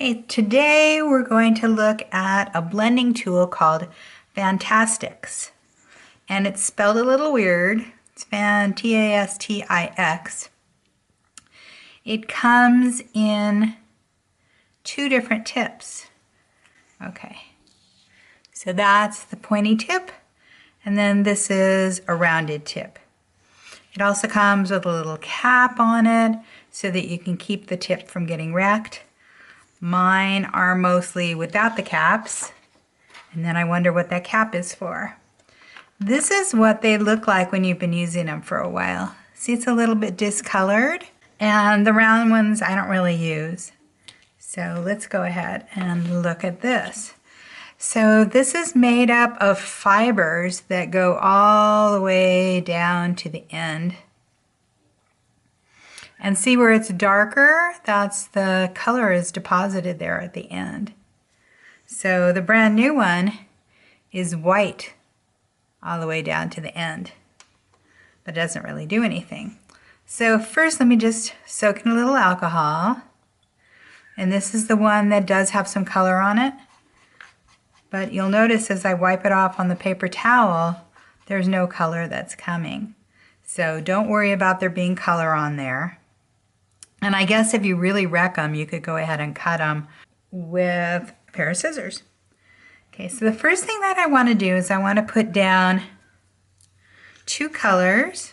Okay, today we're going to look at a blending tool called Fantastix. And it's spelled a little weird. It's T-A-S-T-I-X. It comes in two different tips. Okay, so that's the pointy tip, and then this is a rounded tip. It also comes with a little cap on it so that you can keep the tip from getting wrecked. Mine are mostly without the caps, and then I wonder what that cap is for. This is what they look like when you've been using them for a while. See, it's a little bit discolored, and the round ones I don't really use. So let's go ahead and look at this. So this is made up of fibers that go all the way down to the end. And see where it's darker? That's the color is deposited there at the end. So the brand new one is white all the way down to the end, but it doesn't really do anything. So first let me just soak in a little alcohol. And this is the one that does have some color on it. But you'll notice as I wipe it off on the paper towel, there's no color that's coming. So don't worry about there being color on there. And I guess if you really wreck them, you could go ahead and cut them with a pair of scissors. Okay, so the first thing that I want to do is I want to put down two colors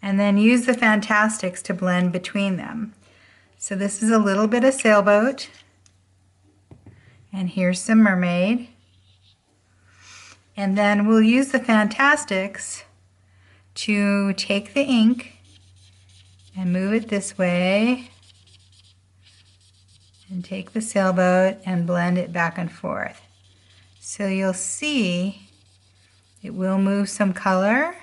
and then use the Fantastix to blend between them. So this is a little bit of sailboat, and here's some mermaid. And then we'll use the Fantastix to take the ink and move it this way and take the sailboat and blend it back and forth. So you'll see it will move some color,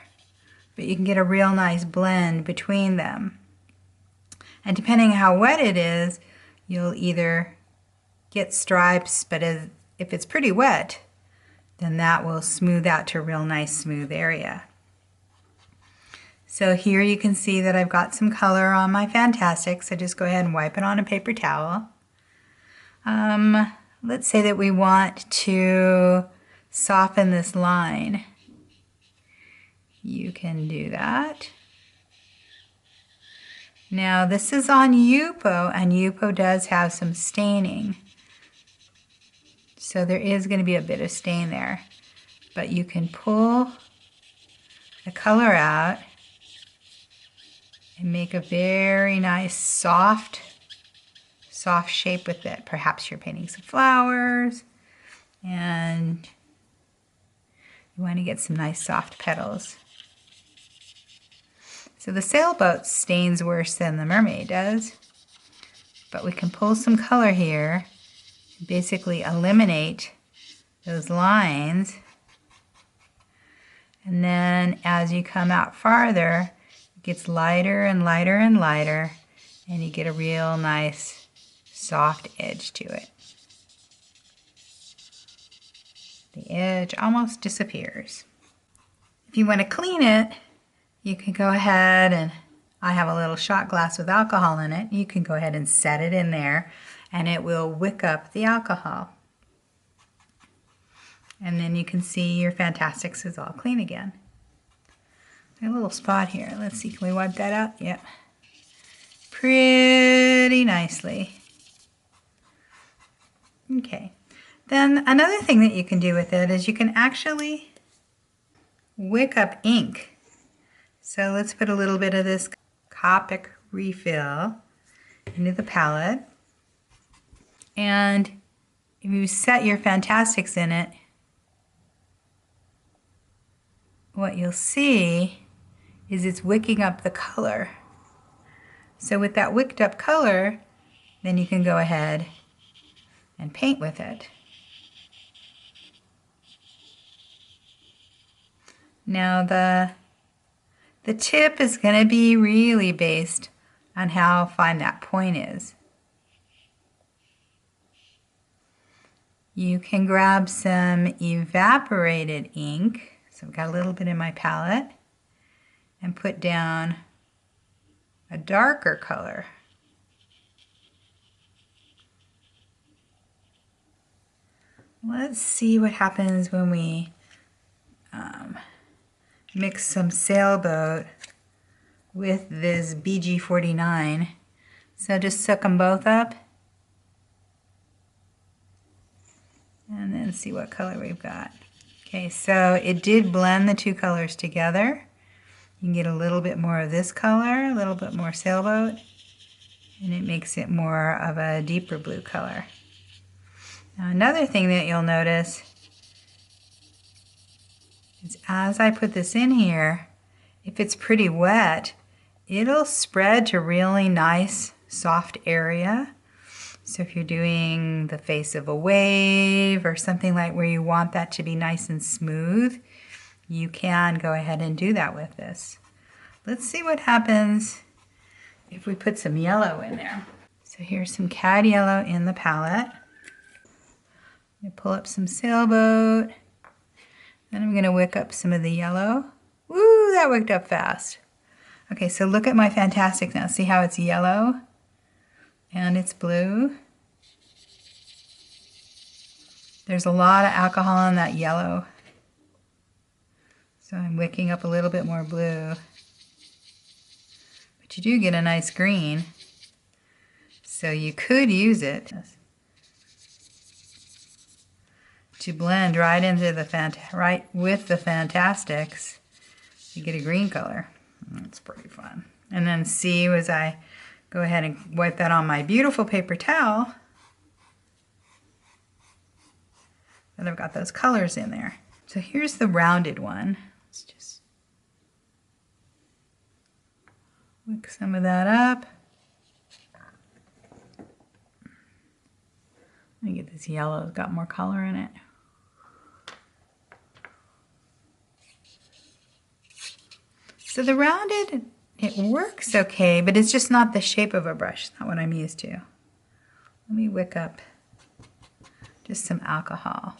but you can get a real nice blend between them. And depending on how wet it is, you'll either get stripes, but if it's pretty wet, then that will smooth out to a real nice smooth area. So here you can see that I've got some color on my Fantastix, so just go ahead and wipe it on a paper towel. Let's say that we want to soften this line. You can do that. Now this is on Yupo, and Yupo does have some staining. So there is going to be a bit of stain there. But you can pull the color out and make a very nice soft shape with it. Perhaps you're painting some flowers and you want to get some nice soft petals. So the sailboat stains worse than the mermaid does, but we can pull some color here and basically eliminate those lines. And then as you come out farther, it gets lighter and lighter and lighter, and you get a real nice soft edge to it. The edge almost disappears. If you want to clean it, you can go ahead, and I have a little shot glass with alcohol in it. You can go ahead and set it in there and it will wick up the alcohol. And then you can see your Fantastix is all clean again. A little spot here. Let's see, can we wipe that out? Yep. Pretty nicely. Okay. Then another thing that you can do with it is you can actually wick up ink. So let's put a little bit of this Copic refill into the palette. And if you set your Fantastix in it, what you'll see is it's wicking up the color. So with that wicked up color, then you can go ahead and paint with it. Now the tip is going to be really based on how fine that point is. You can grab some evaporated ink, so I've got a little bit in my palette, and put down a darker color. Let's see what happens when we mix some sailboat with this BG49. So just soak them both up and then see what color we've got. Okay, so it did blend the two colors together. You can get a little bit more of this color, a little bit more sailboat, and it makes it more of a deeper blue color. Now another thing that you'll notice is as I put this in here, if it's pretty wet, it'll spread to really nice soft area. So if you're doing the face of a wave or something like where you want that to be nice and smooth, you can go ahead and do that with this. Let's see what happens if we put some yellow in there. So here's some cad yellow in the palette. I'm going to pull up some sailboat. Then I'm going to wick up some of the yellow. Woo, that wicked up fast. Okay, so look at my Fantastix now. See how it's yellow and it's blue? There's a lot of alcohol in that yellow. So I'm wicking up a little bit more blue. But you do get a nice green. So you could use it to blend right into the right with the Fantastix. You get a green color. That's pretty fun. And then see as I go ahead and wipe that on my beautiful paper towel, that I've got those colors in there. So here's the rounded one. Let's just wick some of that up. Let me get this yellow, it's got more color in it. So the rounded, it works okay, but it's just not the shape of a brush. It's not what I'm used to. Let me wick up just some alcohol.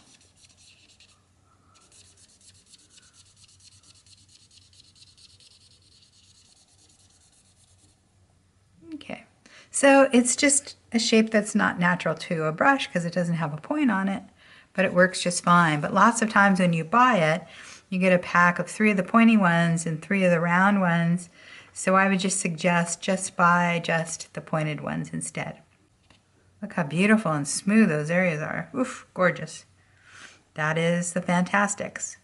Okay, so it's just a shape that's not natural to a brush because it doesn't have a point on it, but it works just fine. But lots of times when you buy it, you get a pack of 3 of the pointy ones and 3 of the round ones. So I would just suggest just buy just the pointed ones instead. Look how beautiful and smooth those areas are. Oof, gorgeous. That is the Fantastix.